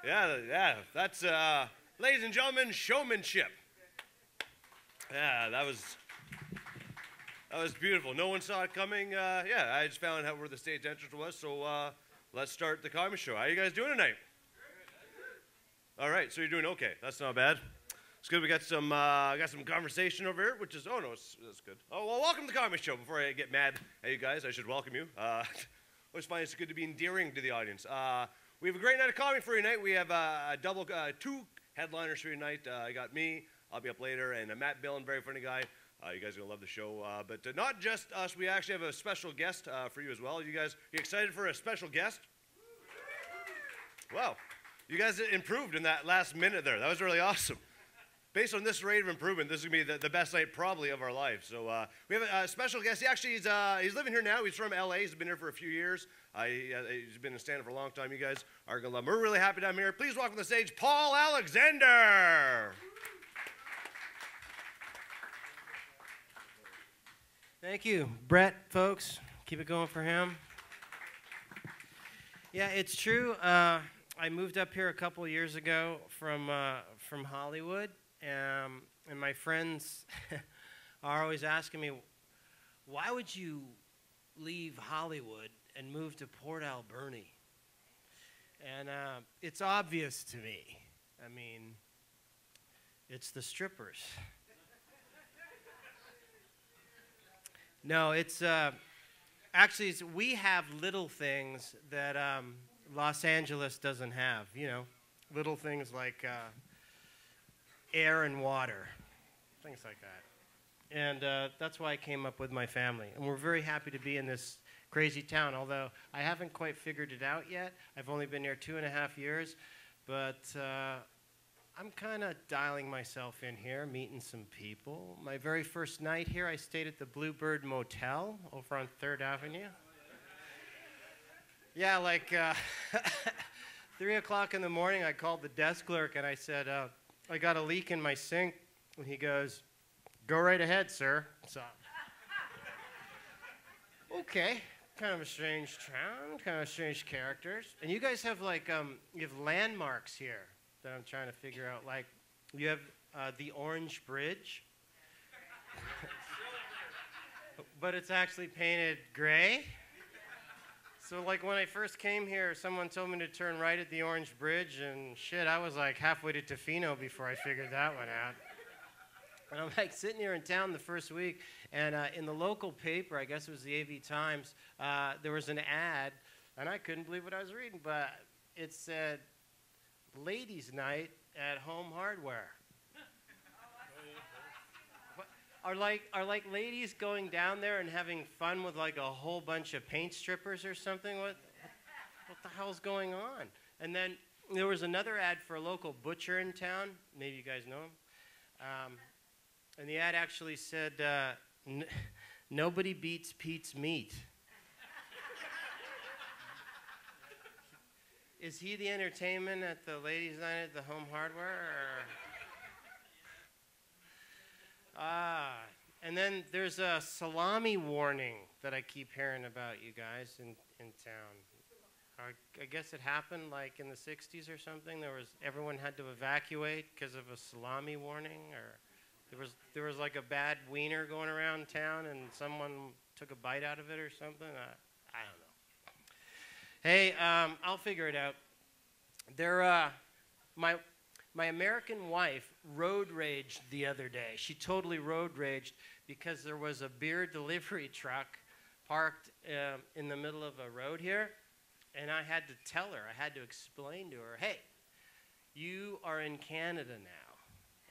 Yeah, that's, ladies and gentlemen, showmanship. Yeah, that was beautiful. No one saw it coming. Yeah, I just found out where the stage entrance was, so let's start the comedy show. How you guys doing tonight? All right, so you're doing okay. That's not bad. It's good. We got some conversation over here, which is, oh no, that's good. Oh, well, welcome to the comedy show. Before I get mad at you guys, I should welcome you. Always find it's good to be endearing to the audience. We have a great night of comedy for you tonight. We have two headliners for you tonight. I got me, I'll be up later, and Matt Billon, very funny guy. You guys are going to love the show. But not just us, we actually have a special guest for you as well. You guys, you excited for a special guest? Wow. You guys improved in that last minute there. That was really awesome. Based on this rate of improvement, this is going to be the best night probably of our life. So we have a special guest. He actually he's living here now. He's from LA. He's been here for a few years. He's been in stand-up for a long time. You guys are going to love him. We're really happy to have him here. Please welcome to the stage, Paul Alexander. Thank you. Brett, folks, keep it going for him. Yeah, it's true. I moved up here a couple years ago from Hollywood. And my friends are always asking me, why would you leave Hollywood and move to Port Alberni? And it's obvious to me. I mean, it's the strippers. No, it's actually, we have little things that Los Angeles doesn't have, you know, little things like air and water, things like that. And that's why I came up with my family. And we're very happy to be in this crazy town, although I haven't quite figured it out yet. I've only been here 2.5 years, but I'm kind of dialing myself in here, meeting some people. My very first night here, I stayed at the Bluebird Motel over on 3rd Avenue. Yeah, like 3 o'clock in the morning, I called the desk clerk and I said, I got a leak in my sink, and he goes, go right ahead, sir. So, okay, kind of a strange town, kind of strange characters. And you guys have like, you have landmarks here that I'm trying to figure out. Like, you have the Orange Bridge, but it's actually painted gray. So like when I first came here, someone told me to turn right at the Orange Bridge, and shit, I was like halfway to Tofino before I figured that one out. And I'm like sitting here in town the first week, and in the local paper, I guess it was the AV Times, there was an ad, and I couldn't believe what I was reading, but it said, ladies' night at Home Hardware. Are like ladies going down there and having fun with like a whole bunch of paint strippers or something? What the hell's going on? And then there was another ad for a local butcher in town. Maybe you guys know him. And the ad actually said, nobody beats Pete's meat. Is he the entertainment at the ladies' night at the Home Hardware? Or? And then there's a salami warning that I keep hearing about you guys in town. I guess it happened like in the 60s or something. Everyone had to evacuate because of a salami warning, or there was like a bad wiener going around town and someone took a bite out of it or something. I don't know. Hey, I'll figure it out. My American wife road raged the other day. She totally road raged because there was a beer delivery truck parked in the middle of a road here, and I had to tell her, I had to explain to her, hey, you are in Canada now,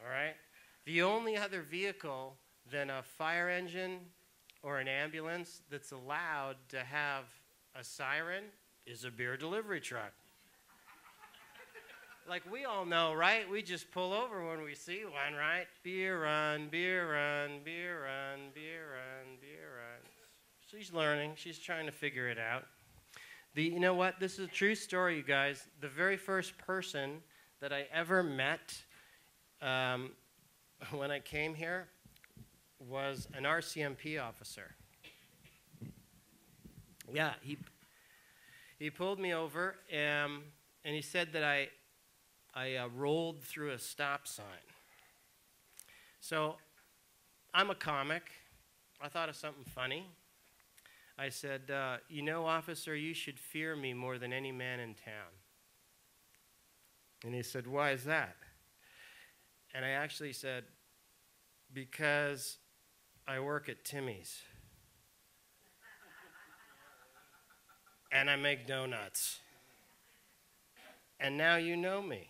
all right? The only other vehicle than a fire engine or an ambulance that's allowed to have a siren is a beer delivery truck. Like we all know, right? We just pull over when we see one, right? Beer run, beer run, beer run, beer run, beer run. She's learning. She's trying to figure it out. You know what? This is a true story, you guys. The very first person that I ever met when I came here was an RCMP officer. Yeah, he pulled me over, and he said that I rolled through a stop sign. So I'm a comic. I thought of something funny. I said, you know, officer, you should fear me more than any man in town. And he said, why is that? And I actually said, because I work at Timmy's. And I make donuts. And now you know me.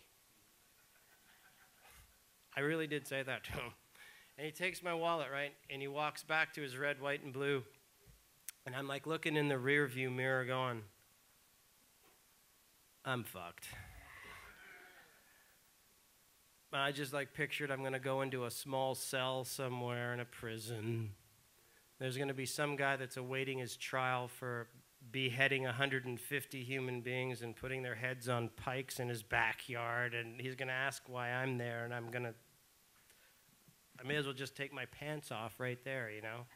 I really did say that to him. And he takes my wallet, right? And he walks back to his red, white, and blue. And I'm like looking in the rear view mirror going, I'm fucked. I just like pictured I'm going to go into a small cell somewhere in a prison. There's going to be some guy that's awaiting his trial for beheading 150 human beings and putting their heads on pikes in his backyard, and he's going to ask why I'm there, and I may as well just take my pants off right there, you know.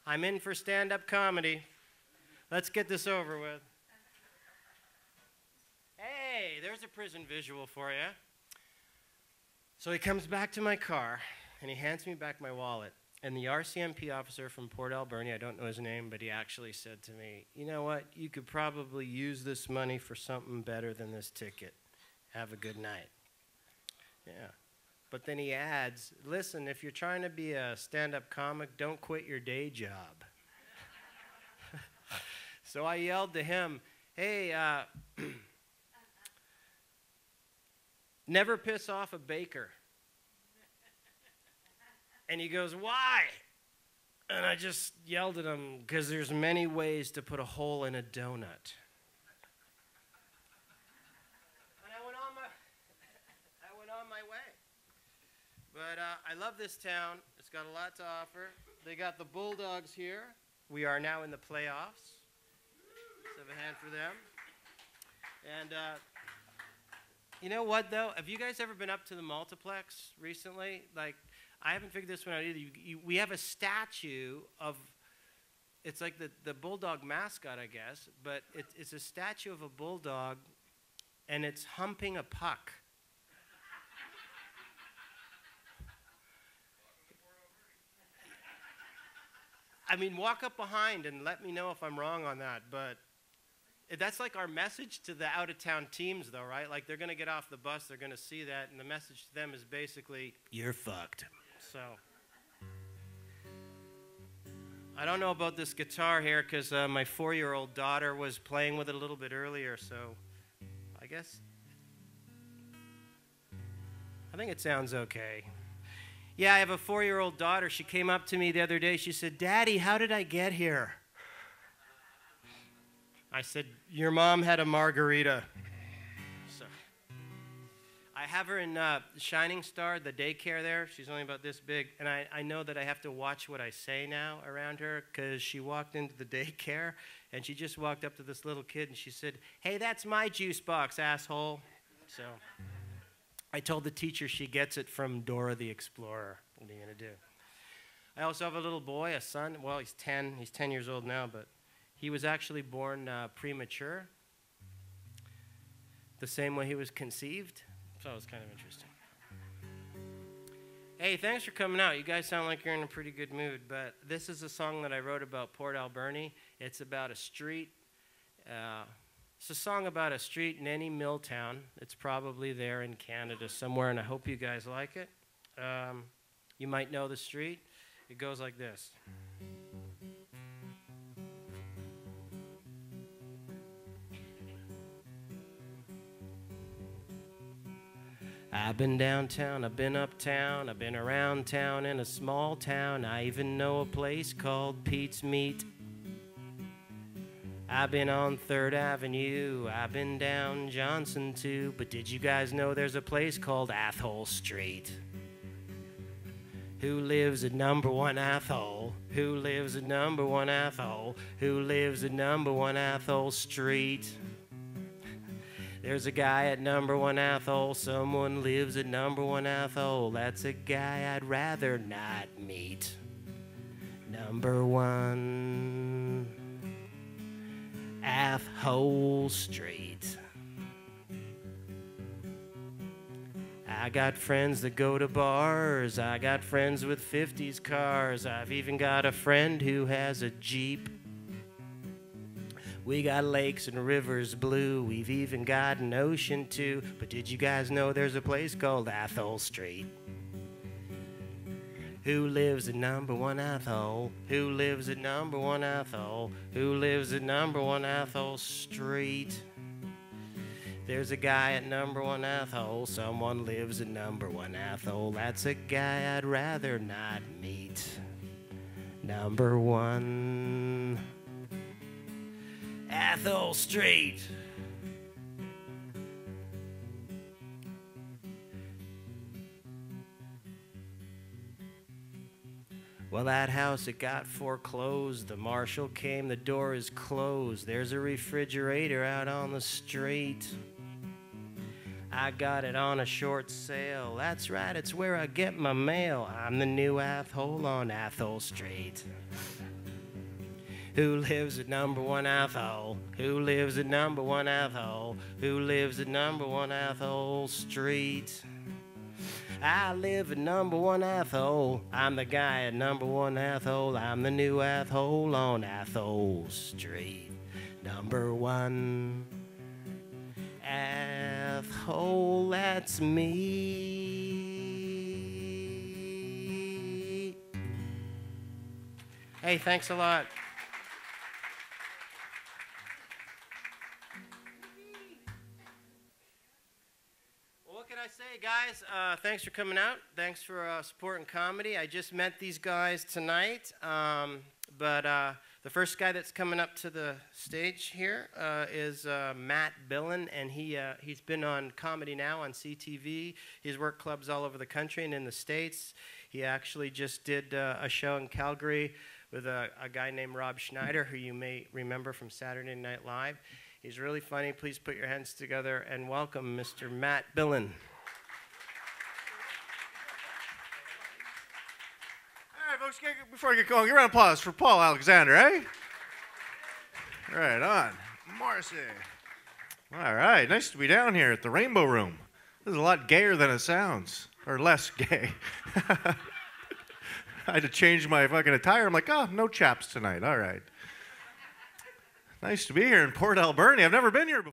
I'm in for stand-up comedy. Let's get this over with. Hey, there's a prison visual for you. So he comes back to my car, and he hands me back my wallet. And the RCMP officer from Port Alberni, I don't know his name, but he actually said to me, you know what, you could probably use this money for something better than this ticket. Have a good night. Yeah. But then he adds, listen, if you're trying to be a stand-up comic, don't quit your day job. So I yelled to him, hey, never piss off a baker. And he goes, why? And I just yelled at him, because there's many ways to put a hole in a donut. And I went on my way. But I love this town. It's got a lot to offer. They got the Bulldogs here. We are now in the playoffs. Let's have a hand for them. And you know what, though? Have you guys ever been up to the multiplex recently? Like, I haven't figured this one out either. We have a statue of, it's like the bulldog mascot, I guess, but it's a statue of a bulldog, and it's humping a puck. I mean, walk up behind and let me know if I'm wrong on that, but that's like our message to the out-of-town teams, though, right? Like, they're going to get off the bus, they're going to see that, and the message to them is basically, you're fucked. So, I don't know about this guitar here because my 4-year-old daughter was playing with it a little bit earlier, so I think it sounds okay. Yeah, I have a 4-year-old daughter. She came up to me the other day. She said, Daddy, how did I get here? I said, your mom had a margarita. So, I have her in Shining Star, the daycare there. She's only about this big. And I know that I have to watch what I say now around her because she walked into the daycare and she just walked up to this little kid and she said, hey, that's my juice box, asshole. So I told the teacher she gets it from Dora the Explorer. What are you going to do? I also have a little boy, a son. Well, he's 10. He's 10 years old now, but he was actually born premature, the same way he was conceived. So it was kind of interesting. Hey, thanks for coming out. You guys sound like you're in a pretty good mood, but this is a song that I wrote about Port Alberni. It's about a street. It's a song about a street in any mill town. It's probably there in Canada somewhere, and I hope you guys like it. You might know the street. It goes like this. I've been downtown, I've been uptown, I've been around town in a small town. I even know a place called Pete's Meat. I've been on 3rd Avenue, I've been down Johnson too. But did you guys know there's a place called Athole Street? Who lives at number 1 Athole? Who lives at number 1 Athole? Who lives at number 1 Athole Street? There's a guy at number 1 Athole. Someone lives at number 1 Athole. That's a guy I'd rather not meet. Number 1 Athole Street. I got friends that go to bars. I got friends with 50s cars. I've even got a friend who has a Jeep. We got lakes and rivers blue. We've even got an ocean too. But did you guys know there's a place called Athol Street? Who lives at number 1 Athol? Who lives at number 1 Athol? Who lives at number 1 Athol Street? There's a guy at number 1 Athol. Someone lives at number 1 Athol. That's a guy I'd rather not meet. Number 1 Athol Street. Well, that house, it got foreclosed. The marshal came, the door is closed. There's a refrigerator out on the street. I got it on a short sale. That's right, it's where I get my mail. I'm the new Athol on Athol Street. Who lives at number 1 Athol? Who lives at number 1 Athol? Who lives at number 1 Athol Street? I live at number 1 Athol. I'm the guy at number 1 Athol. I'm the new Athol on Athol Street. Number 1 Athol, that's me. Hey, thanks a lot. What can I say, guys? Thanks for coming out. Thanks for supporting comedy. I just met these guys tonight, but the first guy that's coming up to the stage here is Matt Billon, and he's been on Comedy Now on CTV. He's worked clubs all over the country and in the States. He actually just did a show in Calgary with a guy named Rob Schneider, who you may remember from Saturday Night Live. He's really funny. Please put your hands together and welcome Mr. Matt Billon. All right, folks, before I get going, give a round of applause for Paul Alexander, eh? Right on. Morrissey. All right, nice to be down here at the Rainbow Room. This is a lot gayer than it sounds, or less gay. I had to change my fucking attire. I'm like, oh, no chaps tonight. All right. Nice to be here in Port Alberni. I've never been here before.